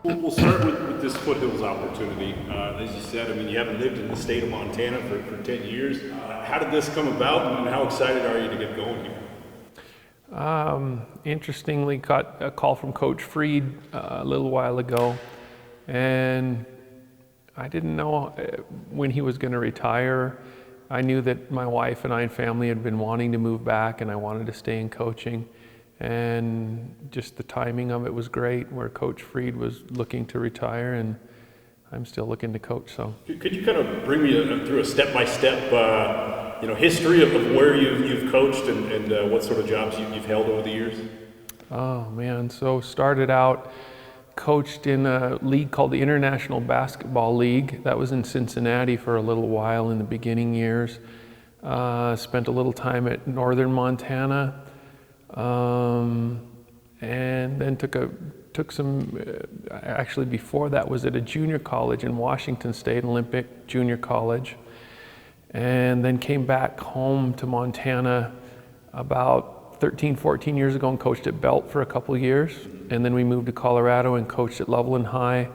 We'll start with this Foothills opportunity. As you said, I mean, you haven't lived in the state of Montana for 10 years. How did this come about, and how excited are you to get going here? Interestingly, got a call from Coach Freed a little while ago, and I didn't know when he was going to retire. I knew that my wife and I and family had been wanting to move back, and I wanted to stay in coaching. And just the timing of it was great, where Coach Freed was looking to retire, and I'm still looking to coach. So, could you kind of bring me through a step-by-step, history of where you've coached and what sort of jobs you've held over the years? Oh man, so started out, coached in a league called the International Basketball League. That was in Cincinnati for a little while in the beginning years. Spent a little time at Northern Montana. And then took some, actually before that was at a junior college in Washington State, Olympic Junior College. And then came back home to Montana about 13, 14 years ago and coached at Belt for a couple years. And then we moved to Colorado and coached at Loveland High.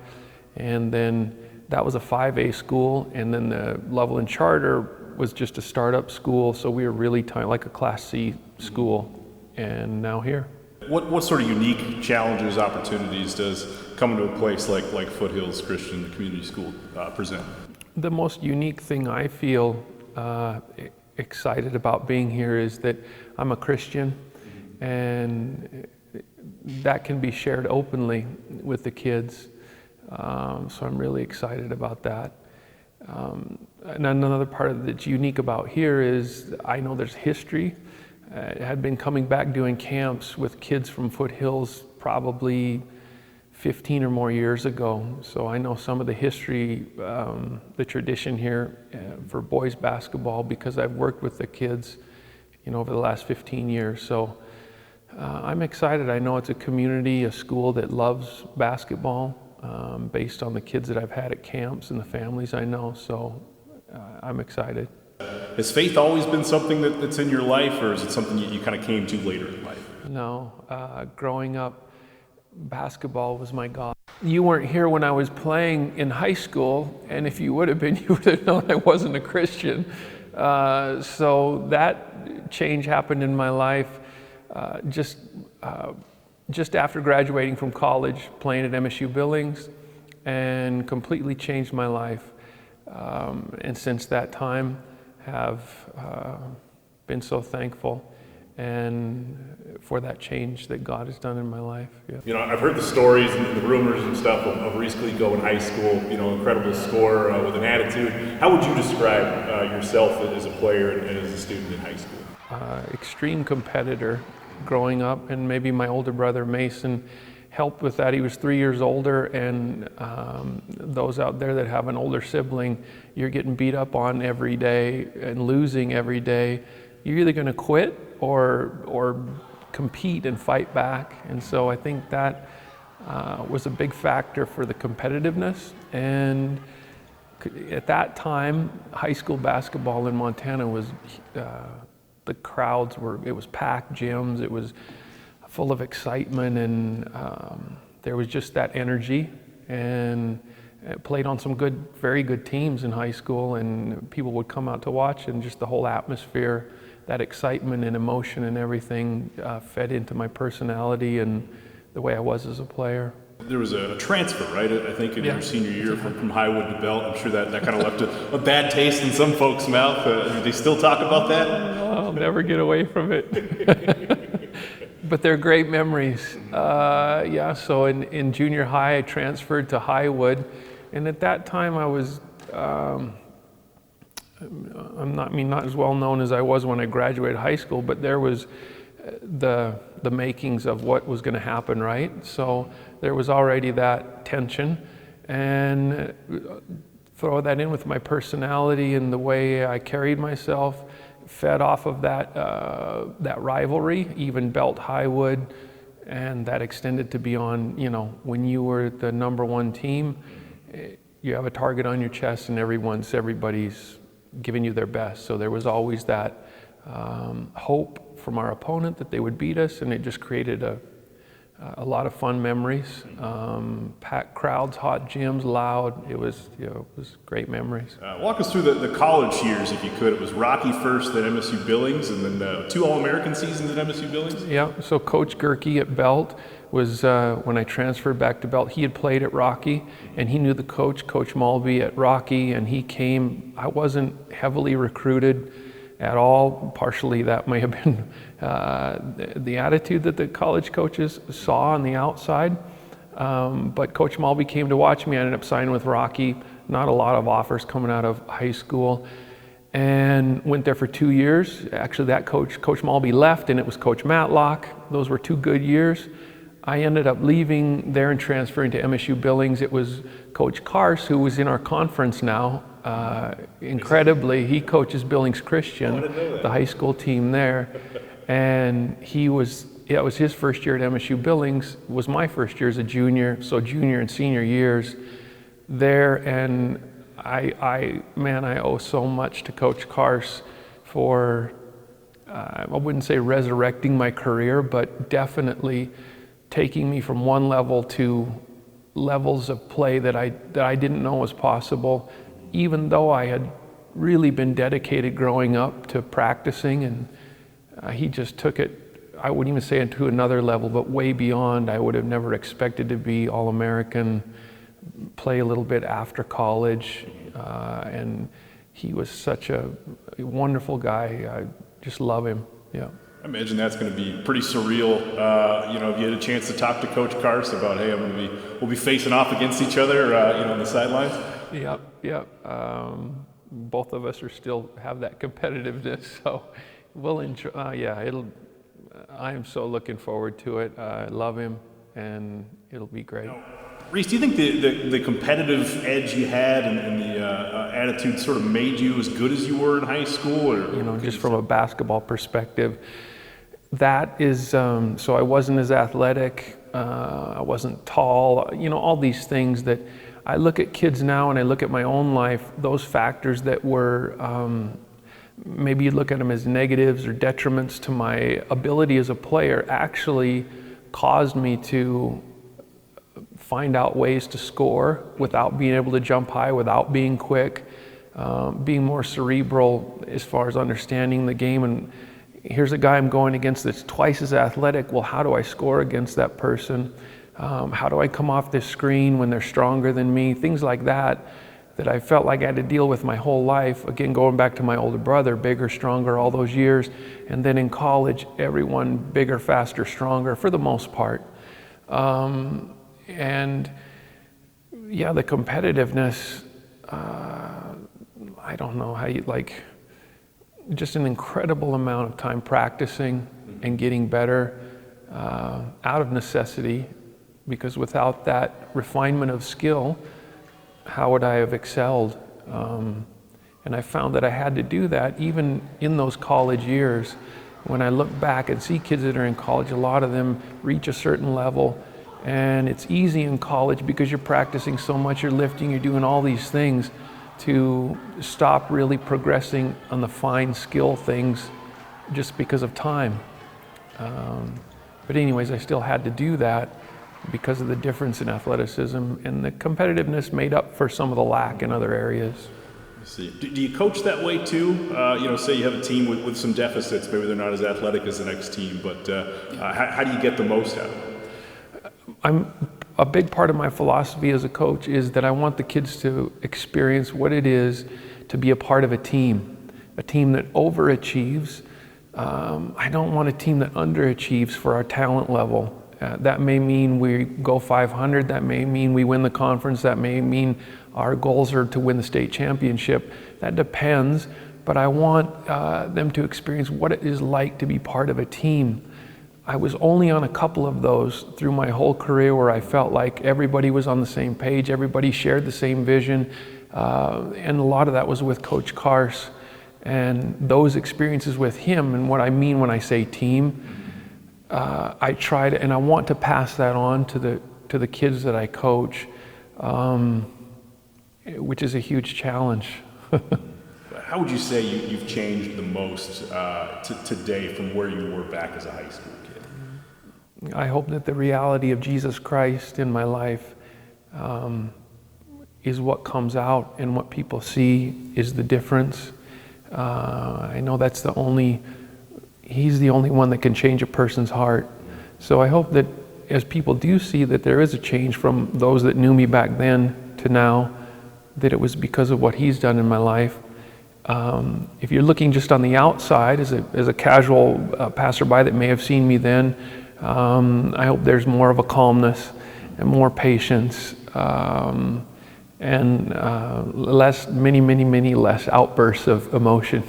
And then that was a 5A school. And then the Loveland Charter was just a startup school. So we were really tiny, like a Class C school. And now here. What sort of unique challenges, opportunities does coming to a place like Foothills Christian Community School present? The most unique thing I feel excited about being here is that I'm a Christian, and that can be shared openly with the kids. So I'm really excited about that. And another part that's unique about here is I know there's history. I had been coming back doing camps with kids from Foothills probably 15 or more years ago. So I know some of the history, the tradition here for boys basketball, because I've worked with the kids, over the last 15 years. So I'm excited. I know it's a community, a school that loves basketball, based on the kids that I've had at camps and the families I know. So I'm excited. Has faith always been something that's in your life, or is it something you kind of came to later in life? No, growing up, basketball was my God. You weren't here when I was playing in high school, and if you would have been, you would have known I wasn't a Christian. So that change happened in my life just after graduating from college, playing at MSU Billings, and completely changed my life. And since that time, have been so thankful and for that change that God has done in my life. Yeah. I've heard the stories and the rumors and stuff of Reece Gliko in high school, incredible scorer with an attitude. How would you describe yourself as a player and as a student in high school? Extreme competitor growing up, and maybe my older brother Mason helped with that. He was 3 years older, and those out there that have an older sibling, you're getting beat up on every day and losing every day. You're either going to quit or compete and fight back. And so I think that was a big factor for the competitiveness. And at that time, high school basketball in Montana was, the crowds it was packed gyms, it was full of excitement, and there was just that energy, and played on some very good teams in high school, and people would come out to watch, and just the whole atmosphere, that excitement and emotion and everything fed into my personality and the way I was as a player. There was a transfer, right? I think in your senior year from Highwood to Belt. I'm sure that kind of left a bad taste in some folks' mouth. Do they still talk about that? I'll never get away from it. But they're great memories. So in junior high, I transferred to Highwood. And at that time, I was, not as well known as I was when I graduated high school, but there was the makings of what was going to happen, right? So there was already that tension, and throw that in with my personality and the way I carried myself, fed off of that rivalry, even Belt Highwood, and that extended to beyond. When you were the number one team, you have a target on your chest, and everybody's giving you their best. So there was always that hope from our opponent that they would beat us, and it just created a lot of fun memories. Packed crowds, hot gyms, loud. It was great memories. Walk us through the college years, if you could. It was Rocky first, then MSU Billings, and then 2 All-American seasons at MSU Billings? Yeah, so Coach Gerke at Belt was, when I transferred back to Belt, he had played at Rocky, and he knew the coach, Coach Mulvey at Rocky, and he came. I wasn't heavily recruited at all. Partially that may have been the attitude that the college coaches saw on the outside. But Coach Mulvey came to watch me. I ended up signing with Rocky. Not a lot of offers coming out of high school. And went there for 2 years. Actually, that Coach Mulvey left, and it was Coach Matlock. Those were 2 good years. I ended up leaving there and transferring to MSU Billings. It was Coach Kars, who was in our conference now. Incredibly, he coaches Billings Christian, the high school team there. And it was his first year at MSU Billings. It was my first year as a junior, so junior and senior years there. And I owe so much to Coach Kars for, I wouldn't say resurrecting my career, but definitely taking me from one level to levels of play that I didn't know was possible, even though I had really been dedicated growing up to practicing. And he just took it, I wouldn't even say into another level, but way beyond. I would have never expected to be All-American, play a little bit after college, and he was such a wonderful guy. I just love him. Yeah. I imagine that's going to be pretty surreal. If you had a chance to talk to Coach Kars about, hey, we'll be facing off against each other, on the sidelines. Yep. Both of us still have that competitiveness, so we'll enjoy. I am so looking forward to it. I love him, and it'll be great. Reece, do you think the competitive edge you had and the attitude sort of made you as good as you were in high school? Or just from a basketball perspective, that is, so I wasn't as athletic, I wasn't tall, all these things that I look at kids now and I look at my own life, those factors that were, maybe you look at them as negatives or detriments to my ability as a player, actually caused me to find out ways to score without being able to jump high, without being quick, being more cerebral as far as understanding the game. And here's a guy I'm going against that's twice as athletic. Well, how do I score against that person? How do I come off this screen when they're stronger than me? Things like that I felt like I had to deal with my whole life. Again, going back to my older brother, bigger, stronger all those years. And then in college, everyone bigger, faster, stronger for the most part. And yeah, the competitiveness, I don't know how just an incredible amount of time practicing and getting better out of necessity, because without that refinement of skill, how would I have excelled? And I found that I had to do that even in those college years. When I look back and see kids that are in college, a lot of them reach a certain level. And it's easy in college because you're practicing so much, you're lifting, you're doing all these things, to stop really progressing on the fine skill things just because of time. But anyways, I still had to do that because of the difference in athleticism, and the competitiveness made up for some of the lack in other areas. See. Do you coach that way too? Say you have a team with some deficits, maybe they're not as athletic as the next team, but how do you get the most out of it? A big part of my philosophy as a coach is that I want the kids to experience what it is to be a part of a team that overachieves. I don't want a team that underachieves for our talent level. That may mean we go 500, that may mean we win the conference, that may mean our goals are to win the state championship. That depends, but I want them to experience what it is like to be part of a team. I was only on a couple of those through my whole career where I felt like everybody was on the same page, everybody shared the same vision, and a lot of that was with Coach Kars. And those experiences with him, and what I mean when I say team, I try to, and I want to pass that on to the kids that I coach, which is a huge challenge. How would you say you've changed the most today from where you were back as a high school kid? I hope that the reality of Jesus Christ in my life is what comes out, and what people see is the difference. I know He's the only one that can change a person's heart. So I hope that as people do see that there is a change from those that knew me back then to now, that it was because of what He's done in my life. If you're looking just on the outside as a casual passerby that may have seen me then, I hope there's more of a calmness and more patience, and many less outbursts of emotion.